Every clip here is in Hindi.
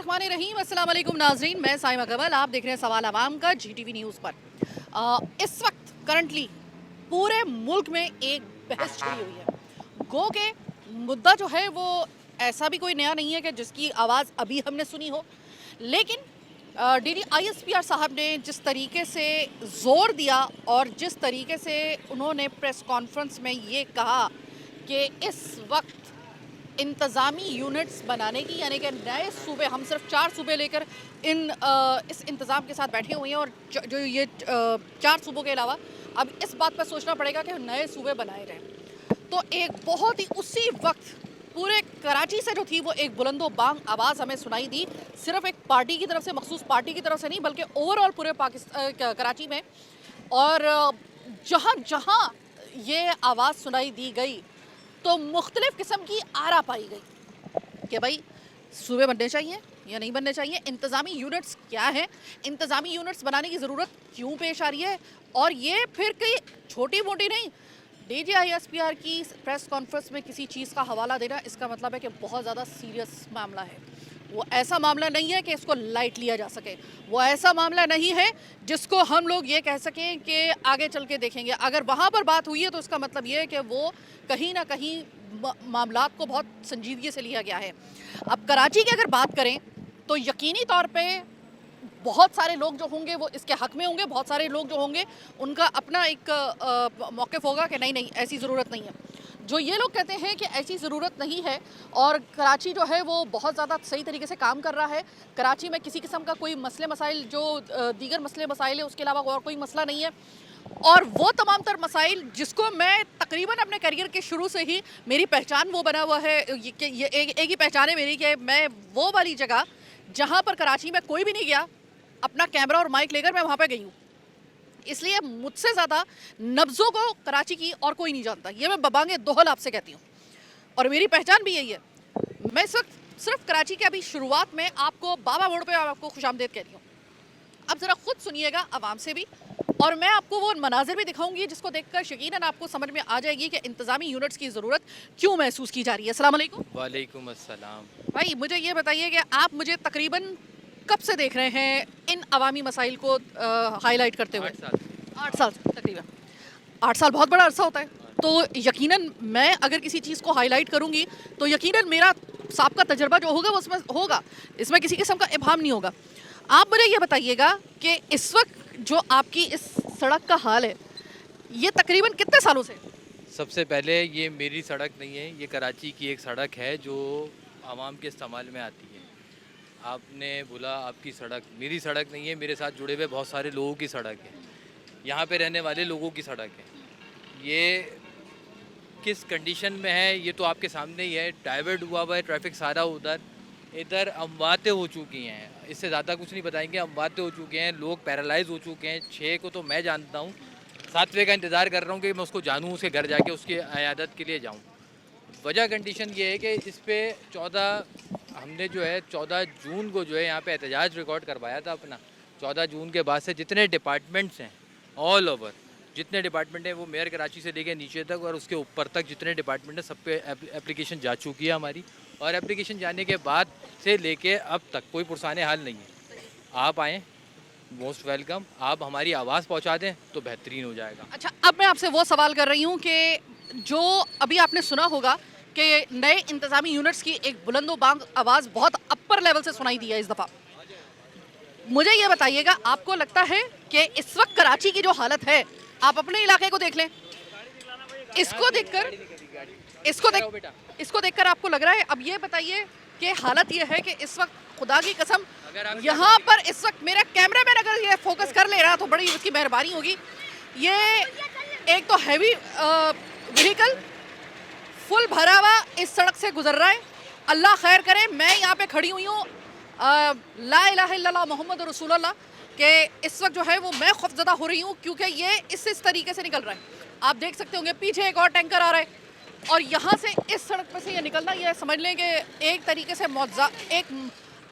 बिस्मिल्लाहिर्रहमानिर्रहीम। अस्सलाम वालेकुम नाज़रीन, मैं साइमा कमल, आप देख रहे हैं सवाल अवाम का GTV न्यूज़ पर। इस वक्त करंटली पूरे मुल्क में एक बहस छिड़ी हुई है। गो के मुद्दा जो है वो ऐसा भी कोई नया नहीं है कि जिसकी आवाज़ अभी हमने सुनी हो, लेकिन DD ISPR साहब ने जिस तरीके से ज़ोर दिया और जिस तरीके से उन्होंने प्रेस कॉन्फ्रेंस में ये कहा कि इस वक्त इंतज़ामी यूनिट्स बनाने की, यानी कि नए सूबे, हम सिर्फ 4 सूबे लेकर इस इंतज़ाम के साथ बैठे हुए हैं और जो ये 4 सूबों के अलावा अब इस बात पर सोचना पड़ेगा कि नए सूबे बनाए रहें। तो एक बहुत ही उसी वक्त पूरे कराची से जो थी वो एक बुलंदो बांग आवाज़ हमें सुनाई दी, सिर्फ एक पार्टी की तरफ से, मखसूस पार्टी की तरफ से नहीं, बल्कि ओवरऑल पूरे कराची में। और जहाँ जहाँ ये आवाज़ सुनाई दी गई तो मुख्तलिफ़ किस्म की आरा पाई गई कि भाई सूबे बनने चाहिए या नहीं बनने चाहिए, इंतज़ामी यूनिट्स क्या है, इंतज़ामी यूनिट्स बनाने की ज़रूरत क्यों पेश आ रही है। और ये फिर कई छोटी मोटी नहीं, DG ISPR की प्रेस कॉन्फ्रेंस में किसी चीज़ का हवाला देना, इसका मतलब है कि बहुत ज़्यादा सीरियस मामला है। वो ऐसा मामला नहीं है कि इसको लाइट लिया जा सके, वो ऐसा मामला नहीं है जिसको हम लोग ये कह सकें कि आगे चल के देखेंगे। अगर वहाँ पर बात हुई है तो इसका मतलब ये है कि वो कहीं ना कहीं मामलात को बहुत संजीदगी से लिया गया है। अब कराची की अगर बात करें तो यकीनी तौर पे बहुत सारे लोग जो होंगे वो इसके हक़ में होंगे, बहुत सारे लोग जो होंगे उनका अपना एक मौक़िफ़ होगा कि नहीं नहीं ऐसी ज़रूरत नहीं है। जो ये लोग कहते हैं कि ऐसी ज़रूरत नहीं है और कराची जो है वो बहुत ज़्यादा सही तरीके से काम कर रहा है, कराची में किसी किस्म का कोई मसले मसाइल जो दीगर मसले मसाइल है उसके अलावा और कोई मसला नहीं है। और वो तमाम तर मसाइल जिसको मैं तकरीबन अपने करियर के शुरू से ही, मेरी पहचान वो बना हुआ है, ये एक ही पहचान है मेरी कि मैं वो वाली जगह जहाँ पर कराची में कोई भी नहीं गया, अपना कैमरा और माइक लेकर मैं वहाँ पर गई हूँ। इसलिए मुझसे ज़्यादा नब्ज़ों को कराची की और कोई नहीं जानता, ये मैं बबांगे दोहल आपसे कहती हूँ और मेरी पहचान भी यही है। मैं इस वक्त सिर्फ कराची के अभी शुरुआत में आपको बाबा मोड़ पे आपको खुशामदीद कह रही हूँ। अब ज़रा खुद सुनिएगा आवाम से भी, और मैं आपको वो मनाजिर भी दिखाऊंगी जिसको देखकर यकीनन आपको समझ में आ जाएगी कि इंतज़ामी यूनिट्स की ज़रूरत क्यों महसूस की जा रही है। अस्सलाम वालेकुम। वालेकुम अस्सलाम। भाई मुझे ये बताइए कि आप मुझे तकरीबन कब से देख रहे हैं इन अवामी मसाइल को हाईलाइट करते हुए? 8 साल। 8 साल तकरीबन। 8 साल बहुत बड़ा अरसा होता है, तो यकीनन मैं अगर किसी चीज़ को हाईलाइट करूंगी तो यकीनन मेरा साहब का तजर्बा जो होगा वो उसमें होगा, इसमें किसी किस्म का इबाहम नहीं होगा। आप मुझे ये बताइएगा कि इस वक्त जो आपकी इस सड़क का हाल है ये तकरीबन कितने सालों से? सबसे पहले ये मेरी सड़क नहीं है, ये कराची की एक सड़क है जो आवाम के इस्तेमाल में आती है। आपने बोला आपकी सड़क, मेरी सड़क नहीं है, मेरे साथ जुड़े हुए बहुत सारे लोगों की सड़क है, यहाँ पे रहने वाले लोगों की सड़क है। ये किस कंडीशन में है ये तो आपके सामने ही है, डाइवर्ट हुआ हुआ है ट्रैफिक सारा उधर, इधर अमवातें हो चुकी हैं, इससे ज़्यादा कुछ नहीं बताएंगे। अमवातें हो चुके हैं, लोग पैरालाइज हो चुके हैं। 6 को तो मैं जानता हूँ, 7वें का इंतज़ार कर रहा हूँ कि मैं उसको जानूँ, उसके घर जाके उसकी इयादत के लिए जाऊँ। वजह कंडीशन ये है कि इस पर 14 हमने जो है 14 जून को जो है यहाँ पे एहतजाज रिकॉर्ड करवाया था अपना। 14 जून के बाद से जितने डिपार्टमेंट्स हैं ऑल ओवर, जितने डिपार्टमेंट हैं वो मेयर कराची से लेके नीचे तक और उसके ऊपर तक जितने डिपार्टमेंट हैं सब पे एप्लीकेशन जा चुकी है हमारी, और एप्लीकेशन जाने के बाद से लेके अब तक कोई पुरसाने हाल नहीं है। आप आएँ, मोस्ट वेलकम, आप हमारी आवाज़ पहुँचा दें तो बेहतरीन हो जाएगा। अच्छा, अब मैं आपसे वो सवाल कर रही हूँ कि जो अभी आपने सुना होगा कि नए इंतज़ामी यूनिट्स की एक बुलंदो बांग आवाज़ बहुत अपर लेवल से सुनाई दी है इस दफ़ा। मुझे ये बताइएगा, आपको लगता है कि इस वक्त कराची की जो हालत है, आप अपने इलाके को देख लें, इसको देखकर आपको लग रहा है? अब ये बताइए कि हालत ये है कि इस वक्त खुदा की कसम यहाँ पर इस वक्त मेरा कैमरामैन अगर ये फोकस कर ले रहा तो बड़ी उसकी मेहरबानी होगी। ये एक तो हैवी व्हीकल फुल भरा हुआ इस सड़क से गुजर रहा है। अल्लाह खैर करे, मैं यहाँ पे खड़ी हुई हूँ ला इलाहा इल्लल्लाह मोहम्मद रसूलुल्लाह के इस वक्त जो है वो मैं खौफज़दा हो रही हूँ क्योंकि ये इस तरीके से निकल रहा है। आप देख सकते होंगे पीछे एक और टैंकर आ रहा है और यहाँ से इस सड़क पर से ये निकलना, ये समझ लें कि एक तरीके से मुआवजा, एक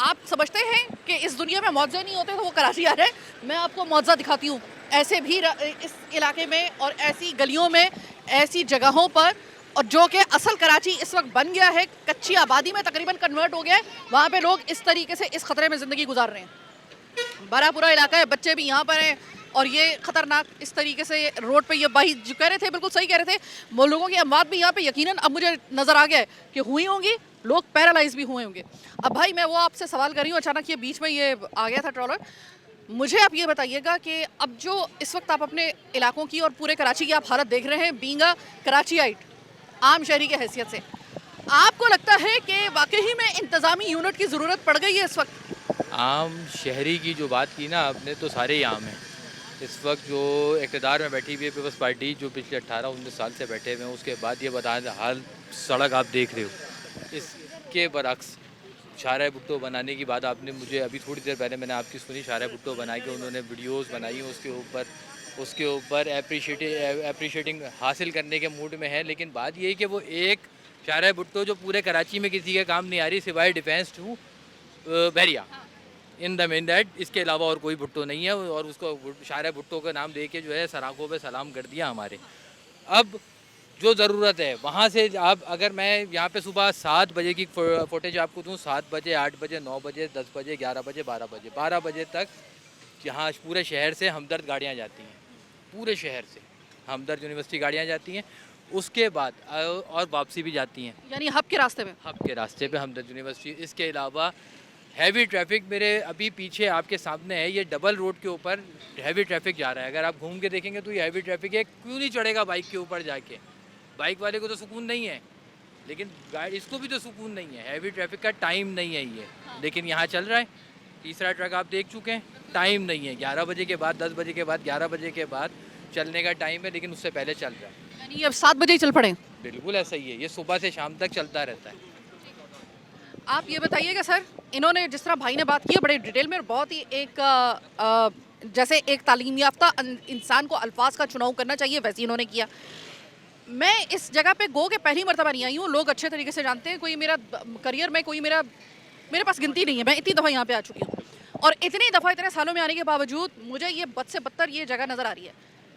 आप समझते हैं कि इस दुनिया में मुआवजे नहीं होते तो वो कराची आ रहे हैं। मैं आपको मुआवजा दिखाती हूँ। ऐसे भी इस इलाके में और ऐसी गलियों में, ऐसी जगहों पर और जो कि असल कराची इस वक्त बन गया है, कच्ची आबादी में तकरीबन कन्वर्ट हो गया है। वहाँ पे लोग इस तरीके से इस खतरे में ज़िंदगी गुजार रहे हैं। बड़ा पूरा इलाका है, बच्चे भी यहाँ पर हैं और ये खतरनाक इस तरीके से रोड पे ये भाई जो कह रहे थे बिल्कुल सही कह रहे थे, वो लोगों की अमवात भी यहाँ पे यकीनन अब मुझे नज़र आ गया है कि हुई होंगी, लोग पैरालाइज भी हुए होंगे। अब भाई मैं वो आपसे सवाल कर रही हूँ, अचानक ये बीच में ये आ गया था ट्रॉलर, मुझे आप ये बताइएगा कि अब जो इस वक्त आप अपने इलाकों की और पूरे कराची की आप हालत देख रहे हैं, बीइंग अ कराचीआइट, आम शहरी के हैसियत से, आपको लगता है कि वाकई में इंतज़ामी यूनिट की ज़रूरत पड़ गई है इस वक्त? आम शहरी की जो बात की ना आपने, तो सारे ही आम हैं। इस वक्त जो इक़्तिदार में बैठी हुई है पीपल्स पार्टी, जो पिछले 18-19 साल से बैठे हुए हैं, उसके बाद ये बता हाल सड़क आप देख रहे हो। इसके बरक्स शाहरा भुट्टो बनाने की बात आपने मुझे अभी थोड़ी देर पहले मैंने आपकी सुनी, शाहरा भुट्टो बना के उन्होंने वीडियोस बनाई, उसके ऊपर एप्रिशिएटिंग हासिल करने के मूड में है। लेकिन बात ये है कि वो एक शाहरा भुट्टो जो पूरे कराची में किसी के काम नहीं आ रही सिवाय डिफेंस टू बहरिया इन द मेन दैट, इसके अलावा और कोई भुट्टो नहीं है। और उसको शाहरा भुट्टो का नाम दे के जो है सराखों पे सलाम कर दिया हमारे। अब जो ज़रूरत है वहाँ से आप, अगर मैं यहाँ पे सुबह 7 बजे की फुटेज आपको दूँ, 7 बजे, 8 बजे, 9 बजे, 10 बजे, 11 बजे, 12 बजे तक यहाँ पूरे शहर से हमदर्द गाड़ियाँ जाती हैं, पूरे शहर से हमदर्द यूनिवर्सिटी गाड़ियाँ जाती हैं। उसके बाद और वापसी भी जाती हैं, यानी हब के रास्ते में, हब के रास्ते पे हमदर्द यूनिवर्सिटी। इसके अलावा हैवी ट्रैफिक मेरे अभी पीछे आपके सामने है, ये डबल रोड के ऊपर हैवी ट्रैफिक जा रहा है। अगर आप घूम के देखेंगे तो ये हैवी ट्रैफिक है। क्यों नहीं चढ़ेगा बाइक के ऊपर जाके? बाइक वाले को तो सुकून नहीं है, लेकिन गाड़ी इसको भी तो सुकून नहीं है। हैवी ट्रैफिक का टाइम नहीं है ये, लेकिन यहाँ चल रहा है। तीसरा ट्रक आप देख चुके हैं, टाइम नहीं है। 11 बजे के बाद, 10 बजे के बाद, 11 बजे के बाद चलने का टाइम है, लेकिन उससे पहले चल रहा है। यानी अब 7 बजे ही चल पड़े? बिल्कुल ऐसा ही है, ये सुबह से शाम तक चलता रहता है। आप ये बताइएगा सर, इन्होंने जिस तरह भाई ने बात की है बड़े डिटेल में और बहुत ही एक जैसे एक तालीम याफ्ता इंसान को अल्फाज का चुनाव करना चाहिए वैसे इन्होंने किया। मैं इस जगह पे गो के पहली मरतबा नहीं आई हूँ, लोग अच्छे तरीके से जानते हैं, कोई मेरा करियर में कोई मेरे पास गिनती नहीं है, मैं इतनी दफ़ा यहाँ पे आ चुकी हूँ और इतनी दफ़ा इतने सालों में आने के बावजूद मुझे ये बद से बदतर ये जगह नज़र आ रही है।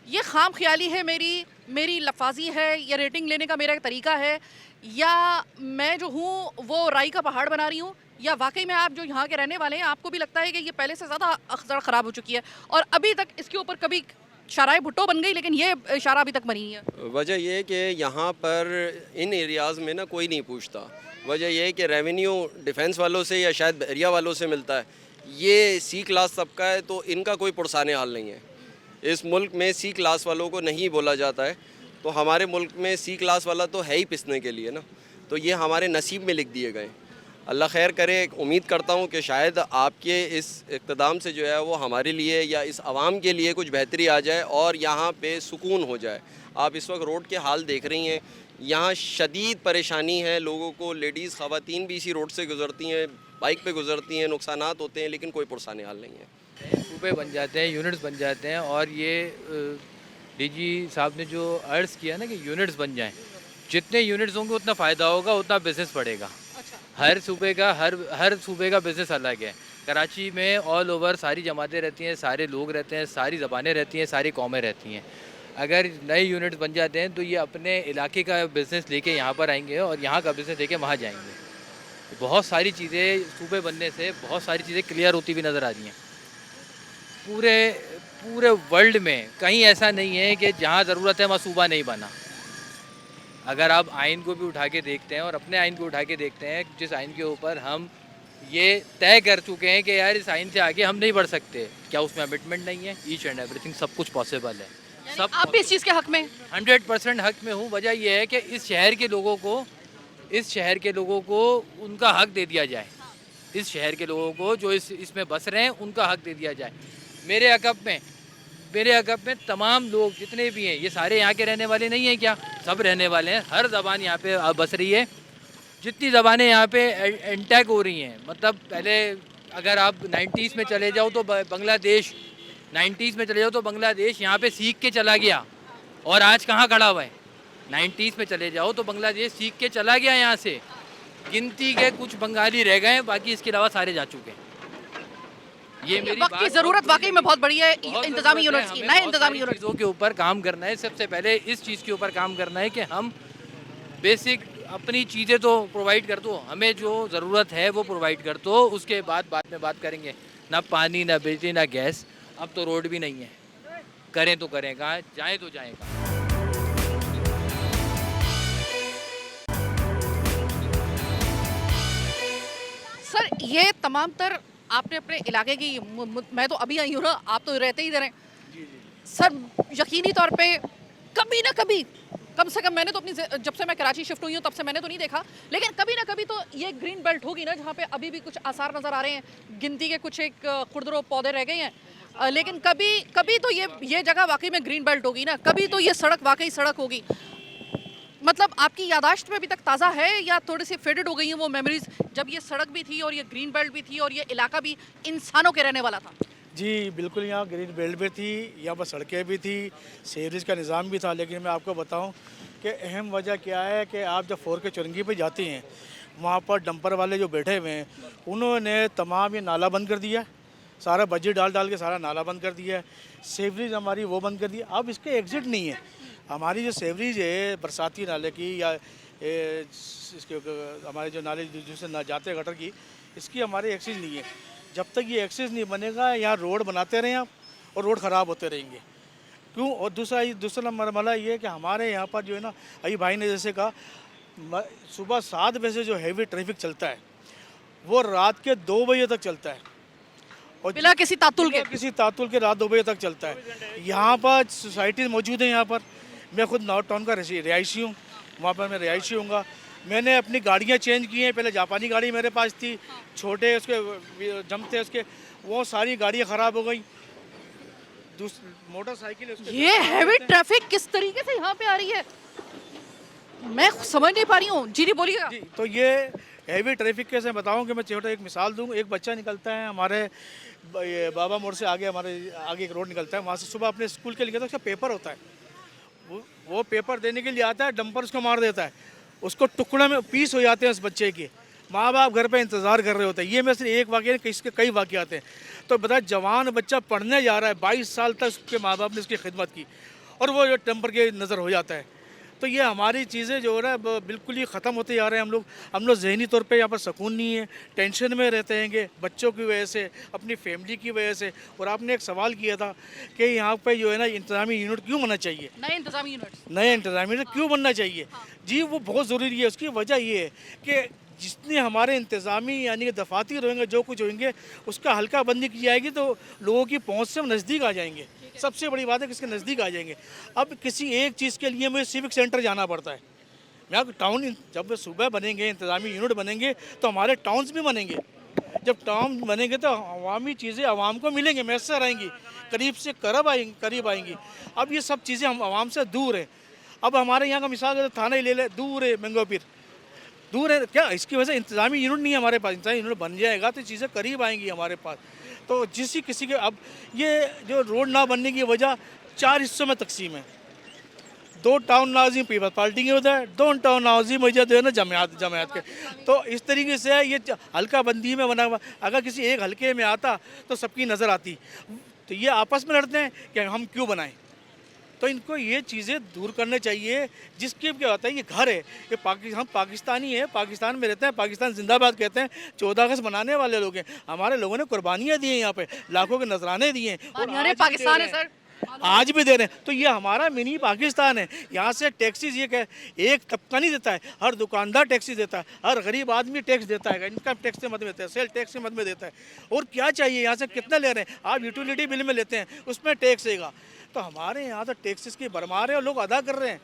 ये खाम ख्याली है मेरी लफाजी है, या रेटिंग लेने का मेरा एक तरीका है, या मैं जो हूँ वो राई का पहाड़ बना रही हूँ, या वाकई में आप जो यहाँ के रहने वाले हैं आपको भी लगता है कि ये पहले से ज़्यादा अखजड़ ख़राब हो चुकी है और अभी तक इसके ऊपर कभी शाहरा भुट्टो बन गई लेकिन ये शाहरा अभी तक बनी नहीं है? वजह यह है कि यहाँ पर इन एरियाज़ में ना कोई नहीं पूछता। वजह यह है कि रेवेन्यू डिफेंस वालों से या शायद बहरिया वालों से मिलता है। ये सी क्लास तबका है तो इनका कोई पुरसाने हाल नहीं है। इस मुल्क में सी क्लास वालों को नहीं बोला जाता है, तो हमारे मुल्क में सी क्लास वाला तो है ही पिसने के लिए ना, तो ये हमारे नसीब में लिख दिए गए। अल्लाह खैर करे। उम्मीद करता हूँ कि शायद आपके इस इक़्तिदाम से जो है वो हमारे लिए या इस आवाम के लिए कुछ बेहतरी आ जाए और यहाँ पे सुकून हो जाए। आप इस वक्त रोड के हाल देख रही हैं, यहाँ शदीद परेशानी है लोगों को। लेडीज़ ख़वातीन भी इसी रोड से गुज़रती हैं, बाइक पे गुज़रती हैं, नुकसानात होते हैं, लेकिन कोई पुरसाने हाल नहीं है। सूबे बन जाते हैं, यूनिट्स बन जाते हैं। और ये डीजी साहब ने जो अर्ज़ किया ना कि यूनिट्स बन जाएं, जितने यूनिट्स होंगे उतना फ़ायदा होगा, उतना बिज़नेस बढ़ेगा। हर सूबे का बिज़नेस अलग है। कराची में ऑल ओवर सारी जमातें रहती हैं, सारे लोग रहते हैं, सारी ज़बानें रहती हैं, सारी कौमें रहती हैं। अगर नए यूनिट्स बन जाते हैं तो ये अपने इलाके का बिज़नेस लेके यहाँ पर आएंगे और यहाँ का बिज़नेस लेके वहाँ जाएंगे। बहुत सारी चीज़ें सूबे बनने से बहुत सारी चीज़ें क्लियर होती हुई नज़र आ रही हैं। पूरे वर्ल्ड में कहीं ऐसा नहीं है कि जहाँ ज़रूरत है वहाँ सूबा नहीं बना। अगर आप आइन को भी उठा के देखते हैं और अपने आइन को उठा के देखते हैं, जिस आइन के ऊपर हम ये तय कर चुके हैं कि यार इस आइन से आगे हम नहीं बढ़ सकते, क्या उसमें अमिटमेंट नहीं है? ईच एंड एवरीथिंग, सब कुछ पॉसिबल है। सब आप भी इस चीज़ के हक में? 100% हक में हूँ। वजह यह है कि इस शहर के लोगों को उनका हक दे दिया जाए। इस शहर के लोगों को जो इसमें बस रहे हैं उनका हक दे दिया जाए। मेरे अकब में तमाम लोग जितने भी हैं, ये सारे यहाँ के रहने वाले नहीं हैं क्या? सब रहने वाले हैं। हर ज़बान यहाँ पे बस रही है। जितनी ज़बानें यहाँ पे इंटैक्ट हो रही हैं, मतलब पहले अगर आप 90s में चले जाओ तो बांग्लादेश यहाँ पे सीख के चला गया और आज कहाँ खड़ा हुआ है? 90s में चले जाओ तो बांग्लादेश सीख के चला गया यहाँ से। गिनती के कुछ बंगाली रह गए हैं, बाकी इसके अलावा सारे जा चुके हैं। ये मेरी वक्त की ज़रूरत वाकई में बहुत बड़ी है इंतजामी यूनिट्स की, नए इंतजामी यूनिट्स चीज़ों के ऊपर काम करना है। सबसे पहले इस चीज़ के ऊपर काम करना है कि हम बेसिक अपनी चीज़ें तो प्रोवाइड कर दो, हमें जो ज़रूरत है वो प्रोवाइड कर दो, उसके बाद में बात करेंगे। ना पानी, ना बिजली, ना गैस, अब तो रोड भी नहीं है। करें तो करें कहाँ, जाएँ तो जाएँ कहाँ? सर ये तमाम तर आपने अपने इलाके की मैं तो अभी आई हूँ ना, आप तो रहते ही इधर हैं सर। यकीनी तौर पे कभी ना कभी, कम से कम मैंने तो अपनी जब से मैं कराची शिफ्ट हुई हूँ तब से मैंने तो नहीं देखा, लेकिन कभी ना कभी तो ये ग्रीन बेल्ट होगी ना जहाँ पे अभी भी कुछ आसार नजर आ रहे हैं, गिनती के कुछ एक खुरदुरो पौधे रह गए हैं। लेकिन कभी कभी तो ये जगह वाकई में ग्रीन बेल्ट होगी ना, कभी तो ये सड़क वाकई सड़क होगी। मतलब आपकी यादाश्त में अभी तक ताज़ा है या थोड़ी सी फेडेड हो गई हैं वो मेमोरीज, जब ये सड़क भी थी और ये ग्रीन बेल्ट भी थी और ये इलाका भी इंसानों के रहने वाला था? जी बिल्कुल, यहाँ ग्रीन बेल्ट भी थी, यहाँ पर सड़कें भी थी, सीवरेज का निज़ाम भी था। लेकिन मैं आपको बताऊं कि अहम वजह क्या है कि आप जब फोर के चुरंगी पे जाती हैं, वहाँ पर डंपर वाले जो बैठे हुए हैं उन्होंने तमाम ये नाला बंद कर दिया, सारा बजट डाल के सारा नाला बंद कर दिया है। सीवरेज हमारी वो बंद कर दी, अब इसके एग्ज़िट नहीं है। हमारी जो सीवरेज है बरसाती नाले की या इसके हमारे जो नाले जिससे ना जाते गटर की, इसकी हमारी एक्सेस नहीं है। जब तक ये एक्सेस नहीं बनेगा, यहाँ रोड बनाते रहें आप और रोड ख़राब होते रहेंगे। क्यों? और दूसरा मरमला ये है कि हमारे यहाँ पर जो है ना, अभी भाई ने जैसे कहा, सुबह 7 बजे से जो हैवी ट्रैफिक चलता है वो रात के 2 बजे तक चलता है, और बिना किसी तातुल के रात 2 बजे तक चलता है। यहाँ पर सोसाइटीज़ मौजूद हैं। यहाँ पर मैं खुद नॉर्थ टाउन का रिहायशी हूँ, वहाँ पर मैं रिहायशी हूँगा। मैंने अपनी गाड़ियाँ चेंज की हैं। पहले जापानी गाड़ी मेरे पास थी, छोटे उसके जंप थे उसके, वो सारी गाड़ियाँ ख़राब हो गई। मोटरसाइकिल ये हैवी ट्रैफिक किस तरीके से यहाँ पे आ रही है, मैं समझ नहीं पा रही हूँ। जी बोलिएगा। जी, तो ये हैवी ट्रैफिक कैसे बताऊँ कि मैं छोटा एक मिसाल दूँ। एक बच्चा निकलता है हमारे ये बाबा मोड़ से आगे, हमारे आगे एक रोड निकलता है, वहाँ से सुबह अपने स्कूल के लिए, तो उसका पेपर होता है, वो पेपर देने के लिए आता है, डंपर उसको मार देता है, उसको टुकड़े में पीस हो जाते हैं उस बच्चे के। माँ बाप घर पे इंतज़ार कर रहे होते हैं। ये में से एक वाक़या नहीं, इसके कई वाक़े आते हैं। तो बता, जवान बच्चा पढ़ने जा रहा है, 22 साल तक उसके माँ बाप ने उसकी खिदमत की, और वो जो टेम्पर के नज़र हो जाता है। तो ये हमारी चीज़ें जो है ना बिल्कुल ही ख़त्म होते जा रहे हैं। हम लोग ज़हनी तौर पे यहाँ पर सुकून नहीं है, टेंशन में रहते हैं बच्चों की वजह से, अपनी फैमिली की वजह से। और आपने एक सवाल किया था कि यहाँ पे जो है ना इंतज़ामी यूनिट क्यों बनना चाहिए, नए इंतज़ामी यूनिट क्यों बनना चाहिए। जी वो बहुत ज़रूरी है। उसकी वजह ये है कि जितने हमारे इंतज़ामी यानी कि दफातर होंगे, जो कुछ होंगे, उसका हल्का बंदी की जाएगी तो लोगों की पहुंच से नज़दीक आ जाएंगे। सबसे बड़ी बात है कि इसके नज़दीक आ जाएंगे। अब किसी एक चीज़ के लिए मुझे सिविक सेंटर जाना पड़ता है। मैं टाउन जब सूबे बनेंगे, इंतज़ामी यूनिट बनेंगे, तो हमारे टाउन्स भी बनेंगे। जब टाउन बनेंगे तो अवामी चीज़ें आवाम को मिलेंगी, मैसर आएंगी, करीब से करीब आएंगी। अब ये सब चीज़ें हम आवाम से दूर हैं। अब हमारे यहाँ का मिसाल थाना ही ले ले, दूर है, मैंगो पीर दूर है। क्या इसकी वजह से इंतज़ामी यूनिट नहीं है हमारे पास। इंतज़ामी यूनिट बन जाएगा तो चीज़ें करीब आएंगी हमारे पास। तो किसी के अब ये जो रोड ना बनने की वजह 4 हिस्सों में तकसीम है। 2 टाउन नाजिम पीपल्स पार्टी के होता है, 2 टाउन नाजिम वजह जो है ना जमात के। तो इस तरीके से ये हल्का बंदी में बना हुआ। अगर किसी एक हल्के में आता तो सबकी नज़र आती। तो ये आपस में लड़ते हैं कि हम क्यों बनाएं। तो इनको ये चीज़ें दूर करने चाहिए। जिसके क्या होता है, ये घर है, ये हम पाकिस्तानी है, पाकिस्तान में रहते हैं, पाकिस्तान जिंदाबाद कहते हैं। 14 अगस्त मनाने वाले लोग हैं। हमारे लोगों ने कुर्बानियाँ दी हैं, यहाँ पे लाखों के नजराने दिए हैं, और पाकिस्तान है सर, आज भी दे रहे हैं। तो ये हमारा मिनी पाकिस्तान है। यहाँ से टैक्सीज ये एक तबका नहीं देता है, हर दुकानदार टैक्सी देता है, हर गरीब आदमी टैक्स देता है, इनकम टैक्स के मद में देता है, सेल टैक्स के मद में देता है। और क्या चाहिए, यहाँ से कितना ले रहे हैं आप, यूटिलिटी बिल में लेते हैं, उसमें टैक्स देगा। तो हमारे यहाँ तो टैक्सेस की भरमार है और लोग अदा कर रहे हैं,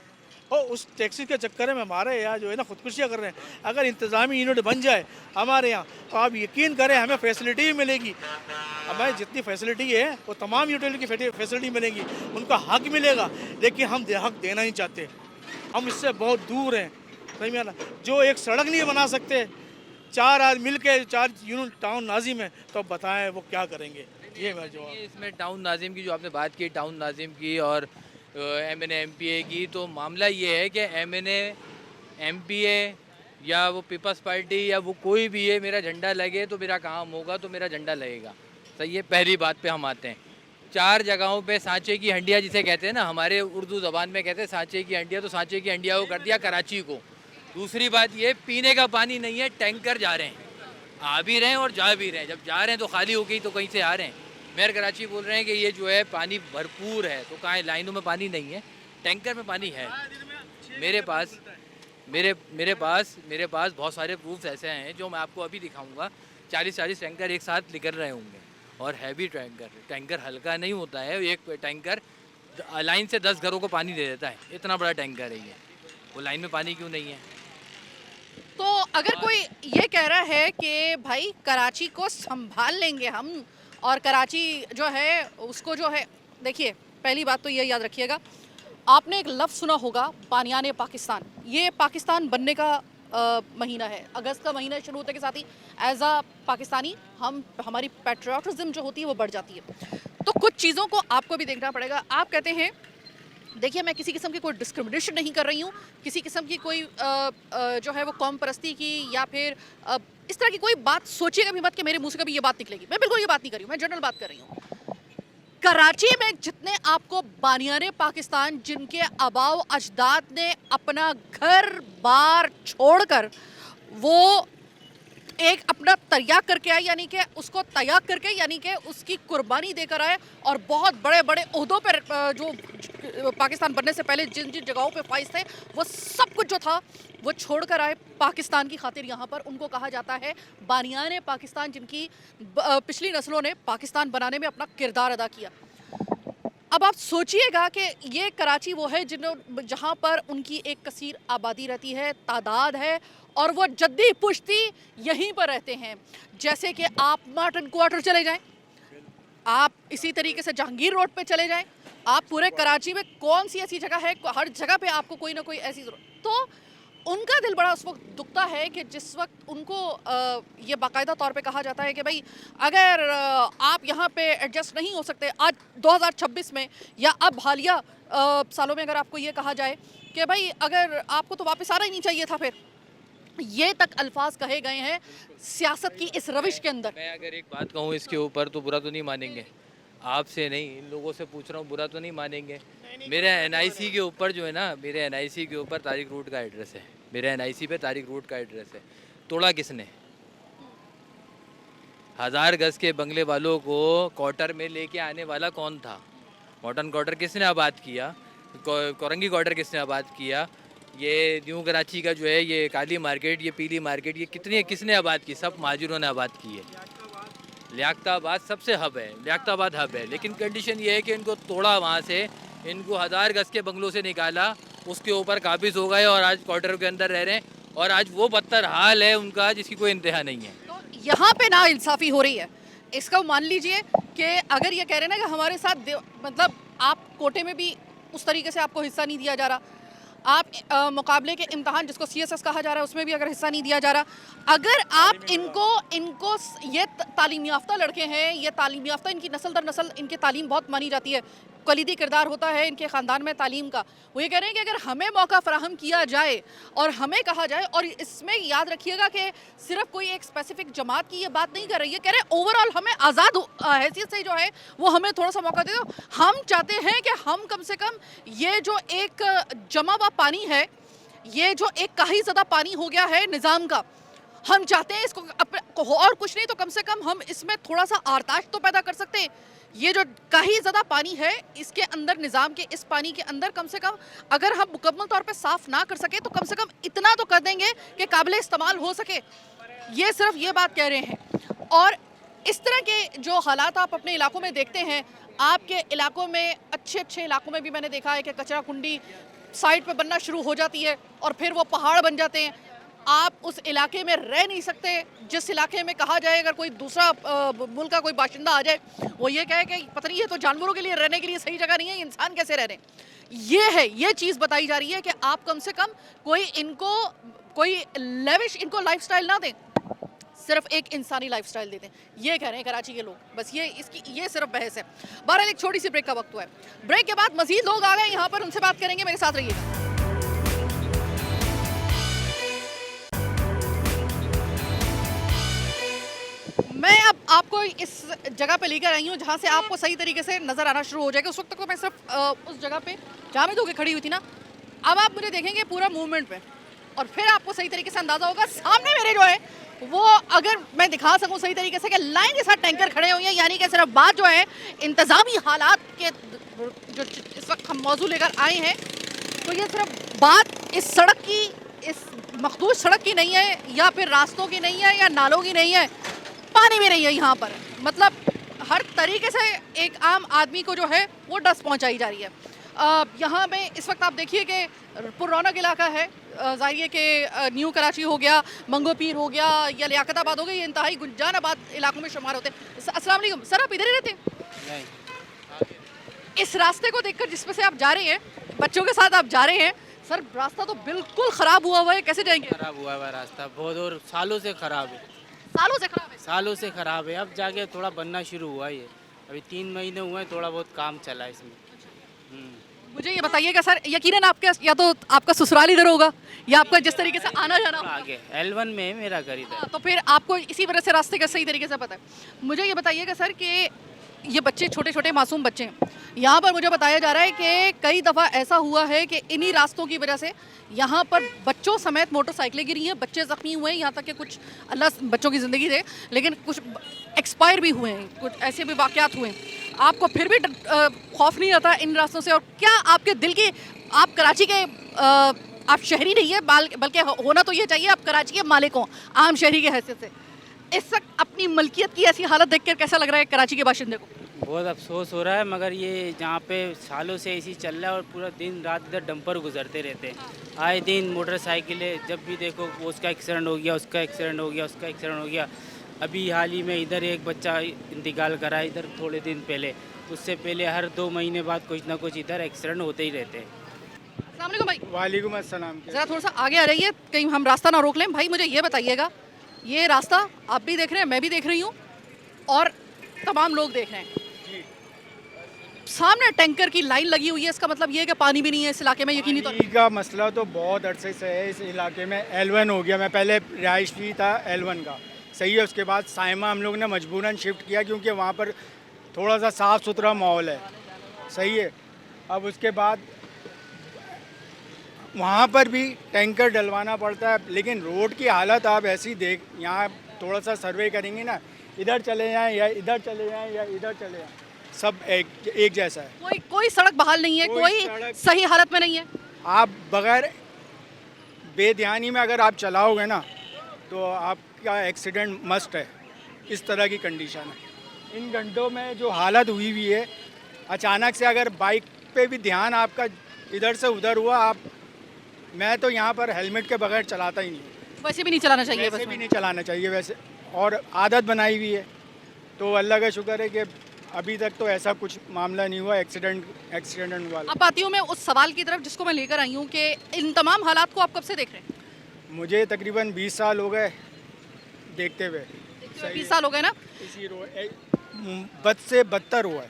और उस टैक्सी के चक्कर में हमारे यहाँ जो है ना खुदकुशियाँ कर रहे हैं। अगर इंतज़ामी यूनिट बन जाए हमारे यहाँ, तो आप यकीन करें हमें फैसिलिटी भी मिलेगी। हमें जितनी फैसिलिटी है वो तमाम यूटिलिटी की फैसिलिटी मिलेगी, उनका हक मिलेगा। लेकिन हम हक देना नहीं चाहते, हम इससे बहुत दूर हैं। सही में ना, जो एक सड़क नहीं बना सकते, 4 आदमी मिल के 4 यूनिट टाउन नाजिम है, तो बताएं वो क्या करेंगे। ये मैं जो इसमें टाउन नाजिम की जो आपने बात की, टाउन नाजिम की और MNA MPA की, तो मामला ये है कि MNA MPA या वो पीपल्स पार्टी या वो कोई भी है, मेरा झंडा लगे तो मेरा काम होगा, तो मेरा झंडा लगेगा। सही है। पहली बात पे हम आते हैं, 4 जगहों पे सांचे की हंडिया जिसे कहते हैं ना, हमारे उर्दू ज़बान में कहते हैं सांचे की हंडिया, तो सांचे की हंडिया को कर दिया कराची को। दूसरी बात ये, पीने का पानी नहीं है, टैंकर जा रहे हैं, आ भी रहे हैं और जा भी रहे हैं। जब जा रहे हैं तो खाली हो गई तो कहीं से आ रहे हैं। मेयर कराची बोल रहे हैं कि ये जो है पानी भरपूर है, तो कहाँ है, लाइनों में पानी नहीं है, टैंकर में पानी है। मेरे पास बहुत सारे प्रूफ्स ऐसे हैं जो मैं आपको अभी दिखाऊंगा। 40-40 टैंकर एक साथ निकल रहे होंगे, और हैवी टैंकर हल्का नहीं होता है। एक टैंकर लाइन से 10 घरों को पानी दे देता है, इतना बड़ा टैंकर है ये। वो लाइन में पानी क्यों नहीं है? तो अगर कोई ये कह रहा है कि भाई कराची को संभाल लेंगे हम, और कराची जो है उसको जो है, देखिए पहली बात तो ये याद रखिएगा, आपने एक लफ्ज़ सुना होगा बानियाने पाकिस्तान। ये पाकिस्तान बनने का महीना है, अगस्त का महीना शुरू होते के साथ ही एज अ पाकिस्तानी हमारी पैट्रियोटिज्म जो होती है वो बढ़ जाती है। तो कुछ चीज़ों को आपको भी देखना पड़ेगा। आप कहते हैं, देखिए मैं किसी किस्म की कोई डिस्क्रिमिनेशन नहीं कर रही हूँ, किसी किस्म की कोई जो है वो कौम परस्ती की या फिर इस तरह की कोई बात सोचिएगा भी मत कि मेरे मुंह से कभी ये बात निकलेगी। मैं बिल्कुल ये बात नहीं कर रही हूँ, मैं जनरल बात कर रही हूँ। कराची में जितने आपको बानियाने पाकिस्तान, जिनके आबाओ अजदाद ने अपना घर बार छोड़कर वो एक अपना तैयाग करके आए, यानी कि उसको तैयाग करके, यानी कि उसकी कुर्बानी देकर आए, और बहुत बड़े बड़े ओहदों पर जो पाकिस्तान बनने से पहले जिन जिन जगहों पे फाइज थे, वो सब कुछ जो था वो छोड़कर आए पाकिस्तान की खातिर। यहाँ पर उनको कहा जाता है बानियाने पाकिस्तान, जिनकी पिछली नस्लों ने पाकिस्तान बनाने में अपना किरदार अदा किया। अब आप सोचिएगा कि ये कराची वो है जहाँ पर उनकी एक कसीर आबादी रहती है, तादाद है, और वो जद्दी पुश्ती यहीं पर रहते हैं। जैसे कि आप मार्टन क्वार्टर चले जाएं, आप इसी तरीके से जहांगीर रोड पे चले जाएं, आप पूरे कराची में कौन सी ऐसी जगह है, हर जगह पे आपको कोई ना कोई ऐसी तो उनका दिल बड़ा उस वक्त दुखता है कि जिस वक्त उनको ये बाकायदा तौर पे कहा जाता है कि भाई अगर आप यहाँ पे एडजस्ट नहीं हो सकते आज 2026 में, या अब हालिया सालों में अगर आपको ये कहा जाए कि भाई अगर आपको तो वापस आना ही नहीं चाहिए था, फिर ये तक अल्फाज कहे गए हैं सियासत की इस रविश के अंदर। मैं अगर एक बात कहूँ इसके ऊपर तो बुरा तो नहीं मानेंगे, आपसे नहीं, इन लोगों से पूछ रहा हूँ, बुरा तो नहीं मानेंगे। मेरे NIC के ऊपर जो है ना, मेरे NIC के ऊपर तारिक रूट का एड्रेस है, मेरे NIC पे तारिक रूट का एड्रेस है। तोड़ा किसने? 1000 गज के बंगले वालों को क्वार्टर में लेके आने वाला कौन था? मॉडर्न क्वार्टर किसने आबाद किया? कोरंगी क्वार्टर किसने आबाद किया? ये न्यू कराची का जो है ये काली मार्केट, ये पीली मार्केट, ये किसने आबाद की? सब महाजिरों ने आबाद की है। लियाकताबाद सबसे हब है, लियाकताबाद हब है, लेकिन कंडीशन ये है कि इनको तोड़ा वहाँ से, इनको 1000 गज के बंगलों से निकाला, उसके ऊपर काबिज हो गए और आज क्वार्टर के अंदर रह रहे हैं, और आज वो बदतर हाल है उनका जिसकी कोई इंतहा नहीं है। तो यहाँ पे ना इंसाफी हो रही है। इसका मान लीजिए कि अगर ये कह रहे हैं ना कि हमारे साथ मतलब आप कोटे में भी उस तरीके से आपको हिस्सा नहीं दिया जा रहा, आप मुकाबले के इम्तहान जिसको CSS कहा जा रहा है उसमें भी अगर हिस्सा नहीं दिया जा रहा, अगर आप इनको ये तालीम याफ्ता लड़के हैं, ये तालीम याफ्ता, इनकी नस्ल दर नस्ल इनकी तालीम बहुत मानी जाती है, कलीदी किरदार होता है इनके ख़ानदान में तालीम का, वो ये कह रहे हैं कि अगर हमें मौका फराहम किया जाए और हमें कहा जाए, और इसमें याद रखिएगा कि सिर्फ कोई एक स्पेसिफिक जमात की ये बात नहीं कर रही है, कह रहे हैं ओवरऑल हमें आज़ाद हैसियत से जो है वो हमें थोड़ा सा मौका दे दो। हम चाहते हैं कि हम कम से कम ये जो एक जमा हुआ पानी है, ये जो एक काहीज़दा पानी हो गया है निज़ाम का, हम चाहते हैं इसको और कुछ नहीं तो कम से कम हम इसमें थोड़ा सा आरताश तो पैदा कर सकते हैं। ये जो काही ज़्यादा पानी है इसके अंदर, निज़ाम के इस पानी के अंदर कम से कम अगर हम मुकम्मल तौर पे साफ़ ना कर सके तो कम से कम इतना तो कर देंगे कि काबिल इस्तेमाल हो सके। ये सिर्फ ये बात कह रहे हैं। और इस तरह के जो हालात आप अपने इलाकों में देखते हैं, आपके इलाकों में अच्छे इलाकों में भी मैंने देखा है कि कचरा कुंडी साइड पे बनना शुरू हो जाती है और फिर वो पहाड़ बन जाते हैं। आप उस इलाके में रह नहीं सकते जिस इलाके में कहा जाए अगर कोई दूसरा मुल्क का कोई बाशिंदा आ जाए वो ये कहे कि पता नहीं ये तो जानवरों के लिए रहने के लिए सही जगह नहीं है, इंसान कैसे रह रहे हैं। ये चीज़ बताई जा रही है कि आप कम से कम कोई लेविश इनको लाइफस्टाइल ना दें, सिर्फ एक इंसानी लाइफस्टाइल देते हैं। ये कह रहे हैं कराची के लोग, बस ये सिर्फ बहस है। बहरहाल एक छोटी सी ब्रेक का वक्त हुआ है, ब्रेक के बाद मजीद लोग आ गए यहाँ पर, उनसे बात करेंगे, मेरे साथ रहिएगा। मैं अब आपको इस जगह पे लेकर आई हूँ जहाँ से आपको सही तरीके से नज़र आना शुरू हो जाएगा। उस वक्त तक तो मैं सिर्फ उस जगह पे जहाँ मैं धोके खड़ी हुई थी ना, अब आप मुझे देखेंगे पूरा मूवमेंट पे। और फिर आपको सही तरीके से अंदाजा होगा। सामने मेरे जो है वो, अगर मैं दिखा सकूं सही तरीके से, कि लाइन के साथ टैंकर खड़े हुए हैं, यानी कि सिर्फ बात जो है इंतजामी हालात के जो इस वक्त हम मौजूद लेकर आए हैं, तो ये सिर्फ बात इस सड़क की, इस मखदूश सड़क की नहीं है, या फिर रास्तों की नहीं है, या नालों की नहीं है, पानी भी नहीं है यहाँ पर। मतलब हर तरीके से एक आम आदमी को जो है वो डस पहुँचाई जा रही है। यहाँ में इस वक्त आप देखिए कि पुररौनक इलाका है, जाहिर है कि न्यू कराची हो गया, मंगो पीर हो गया, या लियाकताबाद हो गई, ये इंतहाई गुंजानाबाद इलाकों में शुमार होते हैं। अस्सलाम वालेकुम सर, आप इधर ही रहते हैं? नहीं, इस रास्ते को देखकर जिसमें से आप जा रहे हैं, बच्चों के साथ आप जा रहे हैं, सर रास्ता तो बिल्कुल ख़राब हुआ हुआ है, कैसे जाएंगे? खराब हुआ है रास्ता बहुत, और सालों से खराब है, सालों से खराब है। सालों से खराब है। अब जाके थोड़ा बनना शुरू हुआ है ये, अभी 3 महीने हुए हैं, थोड़ा बहुत काम चला है इसमें। मुझे ये बताइएगा सर, यकीनन आपके या तो आपका ससुराल इधर होगा, या आपका जिस तरीके से आना जाना होगा। आगे L1 में है मेरा घर इधर। हाँ, तो फिर आपको इसी वजह से रास्ते का सही तरीके से पता है। मुझे ये बताइएगा सर कि ये बच्चे छोटे छोटे मासूम बच्चे हैं, यहाँ पर मुझे बताया जा रहा है कि कई दफ़ा ऐसा हुआ है कि इन्हीं रास्तों की वजह से यहाँ पर बच्चों समेत मोटरसाइकिलें गिरी हैं, बच्चे ज़ख्मी हुए हैं, यहाँ तक कि कुछ अल्लाह बच्चों की ज़िंदगी दे, लेकिन कुछ एक्सपायर भी हुए हैं, कुछ ऐसे भी वाक़यात हुए हैं। आपको फिर भी खौफ नहीं आता इन रास्तों से? और क्या आपके दिल की, आप कराची के आप शहरी नहीं है, बल्कि होना तो ये चाहिए आप कराची के मालिक हों, आम शहरी के हैसियत से। इस वक्त अपनी मलकियत की ऐसी हालत देखकर कैसा लग रहा है कराची के बाशिंदे को? बहुत अफसोस हो रहा है, मगर ये जहाँ पे सालों से ऐसी चल रहा है, और पूरा दिन रात इधर डंपर गुजरते रहते हैं, आए दिन मोटरसाइकिलें, जब भी देखो वो उसका एक्सीडेंट हो गया, उसका एक्सीडेंट हो गया, उसका एक्सीडेंट हो गया। अभी हाल ही में इधर एक बच्चा इंतकाल करा है इधर थोड़े दिन पहले, उससे पहले हर 2 महीने बाद कुछ ना कुछ इधर एक्सीडेंट होते ही रहते हैं। अस्सलाम वालेकुम भाई। वालेकुम अस्सलाम। ज़रा थोड़ा सा आगे आ रही है, कहीं हम रास्ता ना रोक लें। भाई मुझे ये बताइएगा, ये रास्ता आप भी देख रहे हैं, मैं भी देख रही हूँ, और तमाम लोग देख रहे हैं, सामने टैंकर की लाइन लगी हुई है, इसका मतलब ये है कि पानी भी नहीं है इस इलाके में, यकीनी तौर पानी का मसला तो बहुत अरसे से है इस इलाके में। L1 हो गया, मैं पहले रिहायशी था L1 का, सही है। उसके बाद साइमा हम लोग ने मजबूरन शिफ्ट किया, क्योंकि वहाँ पर थोड़ा सा साफ़ सुथरा माहौल है, सही है। अब उसके बाद वहाँ पर भी टैंकर डलवाना पड़ता है, लेकिन रोड की हालत आप ऐसी देख, यहाँ थोड़ा सा सर्वे करेंगे ना, इधर चले जाएँ या इधर चले जाएँ या इधर चले जाएँ, सब एक जैसा है। कोई सड़क बहाल नहीं है, कोई सड़क सही हालत में नहीं है। आप बगैर बेध्यानी में अगर आप चलाओगे ना, तो आपका एक्सीडेंट मस्ट है, इस तरह की कंडीशन है। इन घंटों में जो हालत हुई है, अचानक से अगर बाइक पे भी ध्यान आपका इधर से उधर हुआ, मैं तो यहाँ पर हेलमेट के बगैर चलाता ही नहीं। वैसे भी नहीं चलाना चाहिए, वैसे भी नहीं चलाना चाहिए वैसे, और आदत बनाई हुई है, तो अल्लाह का शुक्र है कि अभी तक तो ऐसा कुछ मामला नहीं हुआ एक्सीडेंट हुआ। अब आती हूँ मैं उस सवाल की तरफ जिसको मैं लेकर आई हूँ कि इन तमाम हालात को आप कब से देख रहे हैं? मुझे तकरीबन 20 साल हो गए देखते हुए। 20 साल हो गए ना? इसी बद से बदतर हुआ है।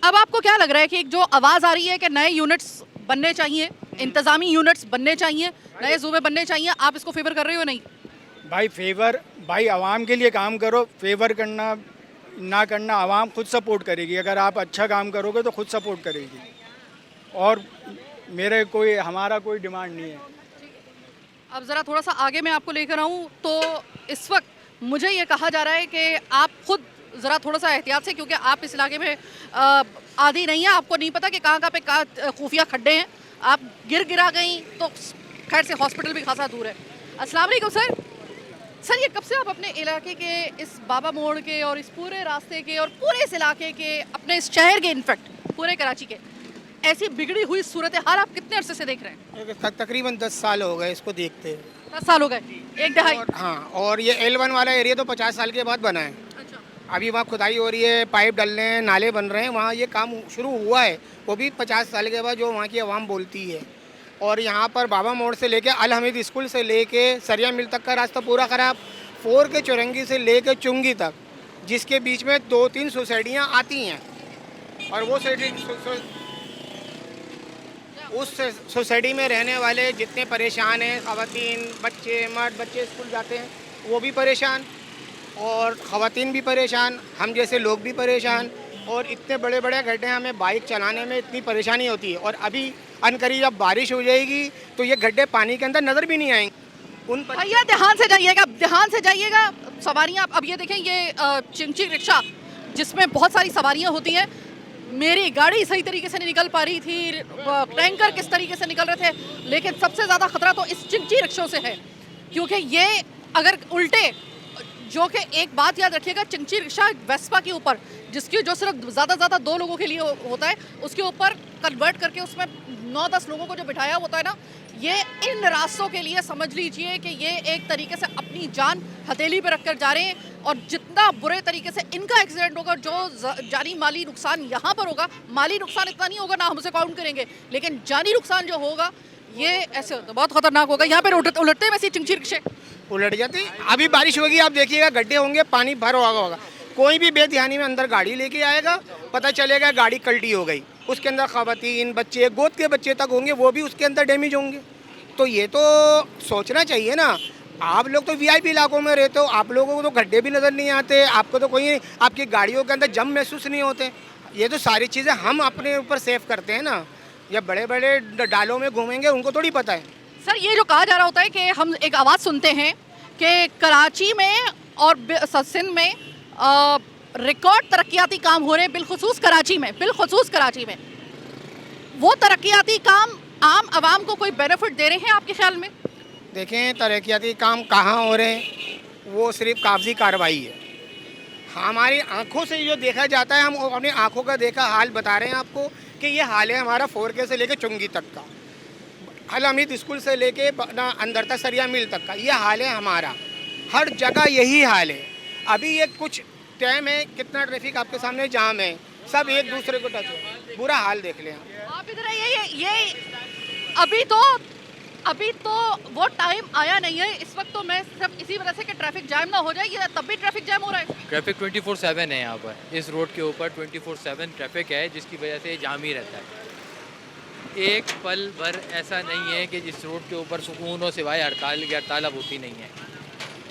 अब आपको क्या लग रहा है कि जो आवाज़ आ रही है कि नए यूनिट्स बनने चाहिए, इंतज़ामी यूनिट्स बनने चाहिए, नए सूबे बनने चाहिए, आप इसको फेवर कर रहे हो नहीं? भाई आवाम के लिए काम करो, फेवर करना ना करना आवाम खुद सपोर्ट करेगी। अगर आप अच्छा काम करोगे तो खुद सपोर्ट करेगी, और हमारा कोई डिमांड नहीं है। अब ज़रा थोड़ा सा आगे मैं आपको लेकर आऊँ, तो इस वक्त मुझे ये कहा जा रहा है कि आप खुद ज़रा थोड़ा सा एहतियात से, क्योंकि आप इस इलाके में आदी नहीं है, आपको नहीं पता कि कहाँ पे खुफिया खड्डे हैं, आप गिरा गई तो खैर से हॉस्पिटल भी खासा दूर है। अस्सलाम वालेकुम सर, ये कब से आप अपने इलाके के इस बाबा मोड़ के और इस पूरे रास्ते के और पूरे इस इलाके के, अपने इस शहर के, इनफैक्ट पूरे कराची के, ऐसी बिगड़ी हुई सूरत हाल आप कितने अरसे से देख रहे हैं? तकरीबन 10 साल हो गए इसको देखते हैं। 10 साल हो गए, एक दहाई। हाँ, और ये L1 वाला एरिया तो 50 साल के बाद बना है। अच्छा। अभी वहाँ खुदाई हो रही है, पाइप डल रहे हैं, नाले बन रहे हैं, वहाँ ये काम शुरू हुआ है, वो भी 50 साल के बाद, जो वहाँ की आवाम बोलती है। और यहाँ पर बाबा मोड़ से लेके अल हमीद स्कूल से लेके सरिया मिल तक का रास्ता पूरा ख़राब, 4 के चौरंगी से लेके चुंगी तक, जिसके बीच में 2-3 सोसाइटियाँ आती हैं, और वो उस सोसाइटी में रहने वाले जितने परेशान हैं, ख़वातीन, बच्चे, मर्द, बच्चे स्कूल जाते हैं, वो भी परेशान, और ख़वातीन भी परेशान, हम जैसे लोग भी परेशान, और इतने बड़े बड़े गड्ढे हमें बाइक चलाने में इतनी परेशानी होती है। और अभी अनकरी जब बारिश हो जाएगी तो ये गड्ढे पानी के अंदर नज़र भी नहीं आएंगे उन पर। भैया ध्यान से जाइएगा, ध्यान से जाइएगा। सवारियां अब ये देखें, ये चिंची रिक्शा जिसमें बहुत सारी सवारियां होती हैं, मेरी गाड़ी सही तरीके से नहीं निकल पा रही थी, टैंकर किस तरीके से निकल रहे थे, लेकिन सबसे ज़्यादा खतरा तो इस चिंची रिक्शों से है, क्योंकि ये अगर उल्टे, जो कि एक बात याद रखिएगा, चिंची रिक्शा वेस्पा के ऊपर जिसकी जो सिर्फ ज़्यादा 2 लोगों के लिए होता है, उसके ऊपर कन्वर्ट करके उसमें 9-10 लोगों को जो बिठाया होता है ना, ये इन रास्तों के लिए समझ लीजिए कि ये एक तरीके से अपनी जान हथेली पे रखकर जा रहे हैं। और जितना बुरे तरीके से इनका एक्सीडेंट होगा, जो जानी माली नुकसान यहाँ पर होगा, माली नुकसान इतना नहीं होगा ना, हम उसे काउंट करेंगे, लेकिन जानी नुकसान जो होगा ये ऐसे होता, बहुत खतरनाक होगा। यहाँ पे उलटते वैसे चिंची रिक्शे उलट जाती। अभी बारिश होगी, आप देखिएगा गड्ढे होंगे, पानी भर होगा। कोई भी बेध्यानी में अंदर गाड़ी लेके आएगा, पता चलेगा गाड़ी कल्टी हो गई, उसके अंदर खवातीन, बच्चे, गोद के बच्चे तक होंगे, वो भी उसके अंदर डैमेज होंगे। तो ये तो सोचना चाहिए ना। आप लोग तो वीआईपी इलाकों में रहते हो, आप लोगों को तो गड्ढे भी नज़र नहीं आते, आपको तो कोई आपकी गाड़ियों के अंदर जम महसूस नहीं होते। ये तो सारी चीज़ें हम अपने ऊपर सेव करते हैं ना। जब बड़े बड़े डालों में घूमेंगे उनको थोड़ी पता है। सर, ये जो कहा जा रहा होता है कि हम एक आवाज़ सुनते हैं कि कराची में और सिंध में रिकॉर्ड तरक्याती काम हो रहे हैं, बिलखुसूस कराची में। वो तरक्याती काम आम आवाम को कोई बेनिफिट दे रहे हैं आपके ख्याल में? देखें, तरक्याती काम कहाँ हो रहे हैं, वो सिर्फ कागजी कार्रवाई है। हमारी आंखों से जो देखा जाता है, हम अपनी आंखों का देखा हाल बता रहे हैं आपको कि ये हाल है हमारा 4K से लेके चुंगी तक का, अल हमीद स्कूल से लेके अंदर तक सरिया मिल तक का, ये हाल है हमारा। हर जगह यही हाल है। अभी ये कुछ टाइम है, कितना ट्रैफिक आपके सामने जाम है, सब एक दूसरे को टच हो, बुरा हाल देख लें आप इधर ये अभी तो वो टाइम आया नहीं है। इस वक्त तो मैं सिर्फ इसी वजह से कि ट्रैफिक जैम ना हो जाए, ये तब भी ट्रैफिक जैम हो रहा है। ट्रैफिक 24/7 है यहाँ पर, इस रोड के ऊपर 24/7 ट्रैफिक है, जिसकी वजह से जाम ही रहता है। एक पल भर ऐसा नहीं है कि जिस रोड के ऊपर सुकून हो, सिवाय हड़ताल अब होती नहीं है।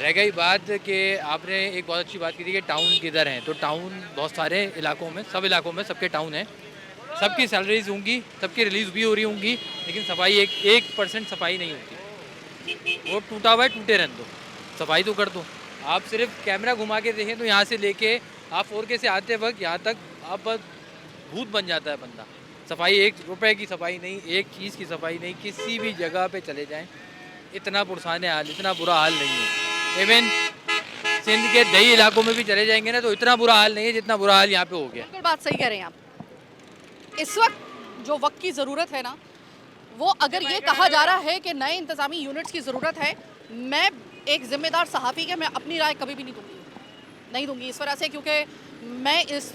रह गई बात कि आपने एक बहुत अच्छी बात की थी कि टाउन किधर हैं, तो टाउन बहुत सारे इलाकों में, सब इलाकों में सबके टाउन हैं, सबकी सैलरीज होंगी, सबकी रिलीज़ भी हो रही होंगी, लेकिन सफाई 1% सफाई नहीं होती। वो टूटा हुआ है, टूटे रहने दो, सफाई तो कर दो। आप सिर्फ कैमरा घुमा के देखें तो यहाँ से लेके आप 4K से आते वक्त यहाँ तक आप भूत बन जाता है बंदा। सफाई 1 रुपए की सफाई नहीं, एक चीज़ की सफाई नहीं, किसी भी जगह पे चले जाएं इतना पुरसाने हाल, इतना बुरा हाल नहीं है। इवन सिंध के दही इलाकों में भी चले जाएंगे ना तो इतना बुरा हाल नहीं है जितना बुरा हाल यहाँ पे हो गया। बिल्कुल बात सही कह रहे हैं आप। इस वक्त जो वक्त की ज़रूरत है ना, वो अगर ये कहा जा रहा है कि नए इंतज़ामी यूनिट्स की ज़रूरत है, मैं एक ज़िम्मेदार सहाफ़ी के मैं अपनी राय कभी भी नहीं दूंगी इस वजह से, क्योंकि मैं इस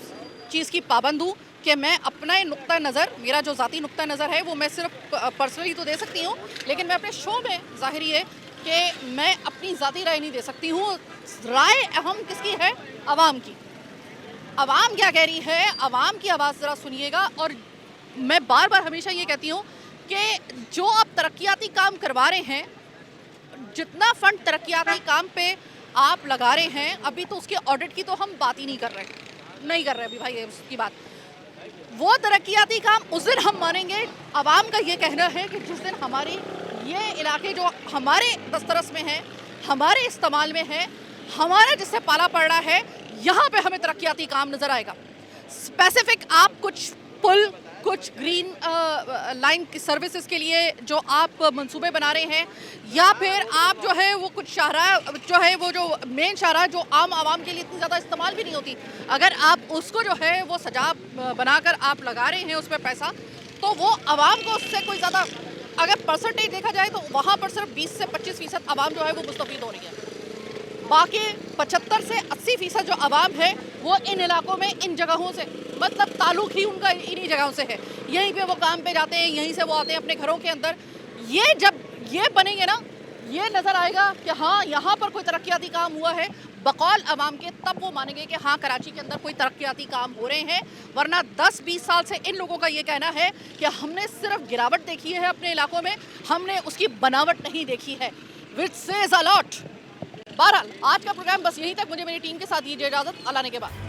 चीज़ की पाबंद हूँ कि मैं अपना नुक्ता नज़र, मेरा जो ज़ाती नुक्ता नज़र है वो मैं सिर्फ पर्सनली तो दे सकती हूँ, लेकिन मैं अपने शो में ज़ाहिर है कि मैं अपनी ज़ाती राय नहीं दे सकती हूँ। राय अहम किसकी है? आवाम की। आवाम क्या कह रही है, आवाम की आवाज़ ज़रा सुनिएगा। और मैं बार बार हमेशा ये कहती हूँ कि जो आप तरक्याती काम करवा रहे हैं, जितना फंड तरक्याती काम पे आप लगा रहे हैं, अभी तो उसके ऑडिट की तो हम बात ही नहीं कर रहे अभी भाई, उसकी बात। वो तरक्याती काम उस दिन हम मानेंगे। आवाम का ये कहना है कि जिस दिन हमारी ये इलाके जो हमारे दस्तरस में है, हमारे इस्तेमाल में है, हमारा जिससे पाला पड़ रहा है, यहाँ पे हमें तरक्याती काम नज़र आएगा। स्पेसिफिक आप कुछ पुल, कुछ ग्रीन लाइन की सर्विसेज के लिए जो आप मंसूबे बना रहे हैं, या फिर आप जो है वो कुछ शाहराह जो है, वो जो मेन शाहराह जो आम आवाम के लिए इतनी ज़्यादा इस्तेमाल भी नहीं होती, अगर आप उसको जो है वो सजा बनाकर आप लगा रहे हैं उस पर पैसा, तो वो आवाम को उससे कोई ज़्यादा, अगर परसेंटेज देखा जाए तो वहाँ पर सिर्फ 20 से 25% आवाम जो है वो मुस्तफ़ीद हो रही है। बाकी 75 से 80% जो आवाम है वो इन इलाकों में, इन जगहों से, मतलब ताल्लुक़ ही उनका इन्हीं जगहों से है। यहीं पे वो काम पे जाते हैं, यहीं से वो आते हैं अपने घरों के अंदर। ये जब ये बनेंगे ना, ये नज़र आएगा कि हाँ यहाँ पर कोई तरक्याती काम हुआ है बकौल आवाम के, तब वो मानेंगे कि हाँ कराची के अंदर कोई तरक्याती काम हो रहे हैं। वरना 10-20 साल से इन लोगों का ये कहना है कि हमने सिर्फ गिरावट देखी है अपने इलाकों में, हमने उसकी बनावट नहीं देखी है, विच सेज अ लॉट। बहरहाल आज का प्रोग्राम बस यहीं तक। मुझे मेरी टीम के साथ दीजिए इजाज़त। अल्लाह ने के बाद।